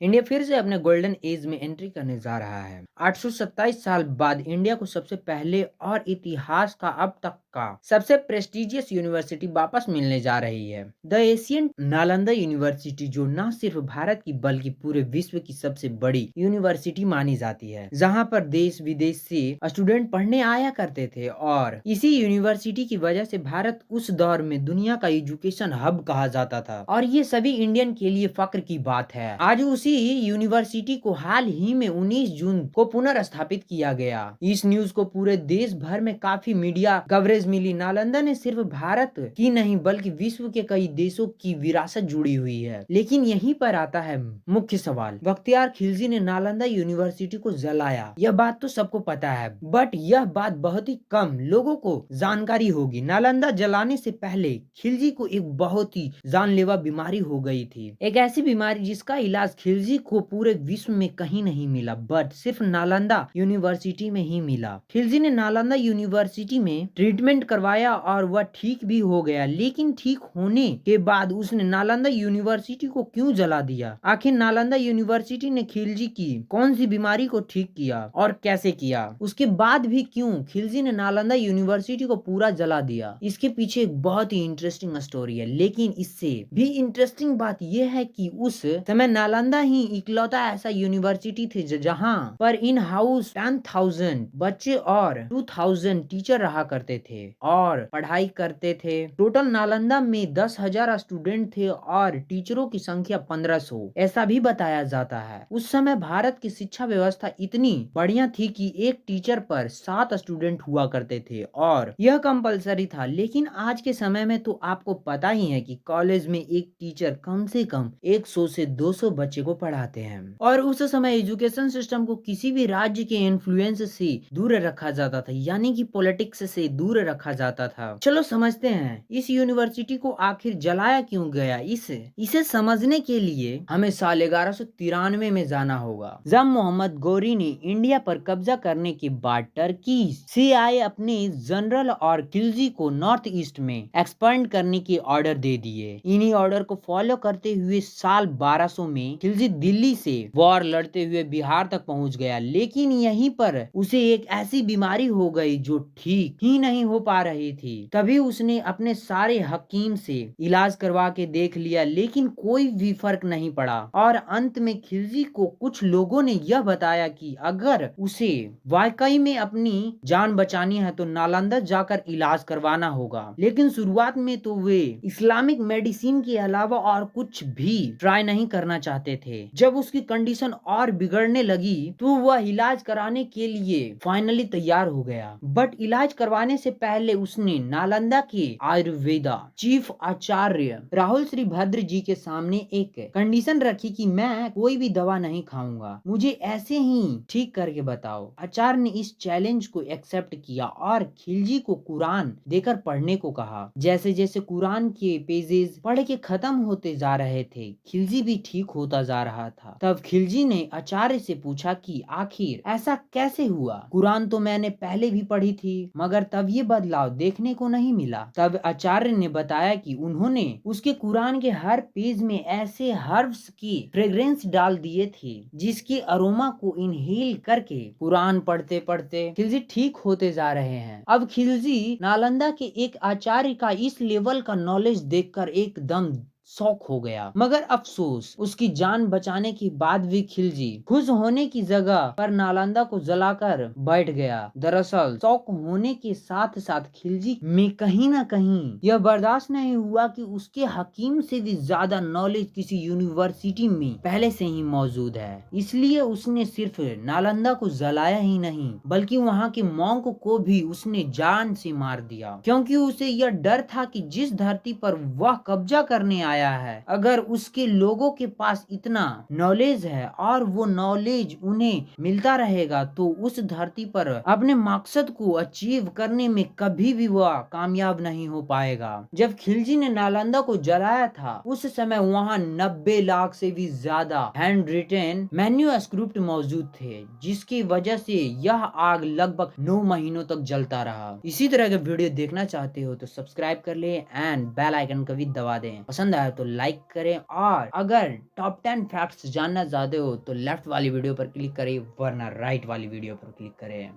India फिर से अपने गोल्डन एज में एंट्री करने जा रहा है। 827 साल बाद इंडिया को सबसे पहले और इतिहास का अब तक का सबसे प्रेस्टिजियस यूनिवर्सिटी वापस मिलने जा रही है। द एशियन नालंदा यूनिवर्सिटी, जो न सिर्फ भारत की बल्कि पूरे विश्व की सबसे बड़ी यूनिवर्सिटी मानी जाती है, जहां पर देश विदेश से स्टूडेंट पढ़ने आया करते थे, और इसी यूनिवर्सिटी की वजह से भारत उस दौर में दुनिया का एजुकेशन हब कहा जाता था, और ये सभी इंडियन के लिए फक्र की बात है। आज उसी यूनिवर्सिटी को हाल ही में 19 जून को पुनर्स्थापित किया गया। इस न्यूज को पूरे देश भर में काफी मीडिया कवरेज मिली। नालंदा ने सिर्फ भारत की नहीं बल्कि विश्व के कई देशों की विरासत जुड़ी हुई है। लेकिन यहीं पर आता है मुख्य सवाल, बख्तियार खिलजी ने नालंदा यूनिवर्सिटी को जलाया। यह बात तो सबको पता है, बट यह बात बहुत ही कम लोगों को जानकारी होगी। नालंदा जलाने से पहले खिलजी को एक बहुत ही जानलेवा बीमारी हो गई थी, एक ऐसी बीमारी जिसका इलाज खिलजी को पूरे विश्व में कहीं नहीं मिला, बट सिर्फ नालंदा यूनिवर्सिटी में ही मिला। खिलजी ने नालंदा यूनिवर्सिटी में ट्रीटमेंट करवाया और वह ठीक भी हो गया, लेकिन ठीक होने के बाद उसने नालंदा यूनिवर्सिटी को क्यों जला दिया? आखिर नालंदा यूनिवर्सिटी ने खिलजी की कौन सी बीमारी को ठीक किया और कैसे किया? उसके बाद भी क्यों खिलजी ने नालंदा यूनिवर्सिटी को पूरा जला दिया? इसके पीछे एक बहुत ही इंटरेस्टिंग स्टोरी है, लेकिन इससे भी इंटरेस्टिंग बात यह है कि उस समय नालंदा ही इकलौता ऐसा यूनिवर्सिटी थे जहां पर इन हाउस 10,000 बच्चे और 2,000 टीचर रहा करते थे और पढ़ाई करते थे। टोटल नालंदा में 10,000 स्टूडेंट थे और टीचरों की संख्या 1500 ऐसा भी बताया जाता है। उस समय भारत की शिक्षा व्यवस्था इतनी बढ़िया थी कि एक टीचर पर 7 स्टूडेंट हुआ करते थे और यह कंपलसरी था। लेकिन आज के समय में तो आपको पता ही है कि कॉलेज में एक टीचर कम से कम 100 से 200 बच्चे को पढ़ाते हैं, और उस समय एजुकेशन सिस्टम को किसी भी राज्य के इन्फ्लुएंस से दूर रखा जाता था, यानी कि पॉलिटिक्स से दूर रखा जाता था। चलो समझते हैं इस यूनिवर्सिटी को आखिर जलाया क्यों गया। इसे समझने के लिए हमें साल 1193 में जाना होगा, जब मोहम्मद गौरी ने इंडिया पर कब्जा करने के बाद टर्की से आए अपने जनरल और खिलजी को नॉर्थ ईस्ट में एक्सपेंड करने के ऑर्डर दे दिए। इन्हीं ऑर्डर को फॉलो करते हुए साल 1200 में खिलजी दिल्ली से वॉर लड़ते हुए बिहार तक पहुंच गया, लेकिन यहीं पर उसे एक ऐसी बीमारी हो गई जो ठीक ही नहीं हो पा रही थी। तभी उसने अपने सारे हकीम से इलाज करवा के देख लिया, लेकिन कोई भी फर्क नहीं पड़ा, और अंत में खिलजी को कुछ लोगों ने यह बताया कि अगर उसे वाकई में अपनी जान बचानी है तो नालंदा जाकर इलाज करवाना होगा। लेकिन शुरुआत में तो वे इस्लामिक मेडिसिन के अलावा और कुछ भी ट्राई नहीं करना चाहते थे। जब उसकी कंडीशन और बिगड़ने लगी तो वह इलाज कराने के लिए फाइनली तैयार हो गया, बट इलाज करवाने से पहले उसने नालंदा के आयुर्वेदा चीफ आचार्य राहुल श्रीभद्र जी के सामने एक कंडीशन रखी कि मैं कोई भी दवा नहीं खाऊंगा, मुझे ऐसे ही ठीक करके बताओ। आचार्य ने इस चैलेंज को एक्सेप्ट किया और खिलजी को कुरान देकर पढ़ने को कहा। जैसे जैसे कुरान के पेजेस पढ़ के खत्म होते जा रहे थे, खिलजी भी ठीक होता जा रहा था। तब खिलजी ने आचार्य से पूछा कि आखिर ऐसा कैसे हुआ? कुरान तो मैंने पहले भी पढ़ी थी, मगर तब ये बदलाव देखने को नहीं मिला। तब आचार्य ने बताया कि उन्होंने उसके कुरान के हर पेज में ऐसे हर्ब्स की फ्रेग्रेंस डाल दिए थे जिसकी अरोमा को इनहेल करके कुरान पढ़ते पढ़ते खिलजी ठीक होते जा रहे हैं। अब खिलजी नालंदा के एक आचार्य का इस लेवल का नॉलेज देखकर एकदम शौक हो गया, मगर अफसोस उसकी जान बचाने के बाद भी खिलजी खुश होने की जगह पर नालंदा को जलाकर बैठ गया। दरअसल शौक होने के साथ साथ खिलजी में कहीं ना कहीं यह बर्दाश्त नहीं हुआ कि उसके हकीम से भी ज्यादा नॉलेज किसी यूनिवर्सिटी में पहले से ही मौजूद है। इसलिए उसने सिर्फ नालंदा को जलाया ही नहीं बल्कि वहाँ के मॉन्क को भी उसने जान से मार दिया, क्योंकि उसे यह डर था कि जिस धरती पर वह कब्जा करने आया है, अगर उसके लोगों के पास इतना नॉलेज है और वो नॉलेज उन्हें मिलता रहेगा तो उस धरती पर अपने मकसद को अचीव करने में कभी भी वह कामयाब नहीं हो पाएगा। जब खिलजी ने नालंदा को जलाया था उस समय वहाँ 90 लाख से भी ज्यादा हैंड रिटेन मैन्युस्क्रिप्ट मौजूद थे, जिसकी वजह से यह आग लगभग 9 महीनों तक जलता रहा। इसी तरह के वीडियो देखना चाहते हो तो सब्सक्राइब कर ले एंड बेल आइकन को भी दबा दें। पसंद आया है तो लाइक करें, और अगर टॉप 10 फैक्ट्स जानना चाहते हो तो लेफ्ट वाली वीडियो पर क्लिक करें, वरना राइट वाली वीडियो पर क्लिक करें।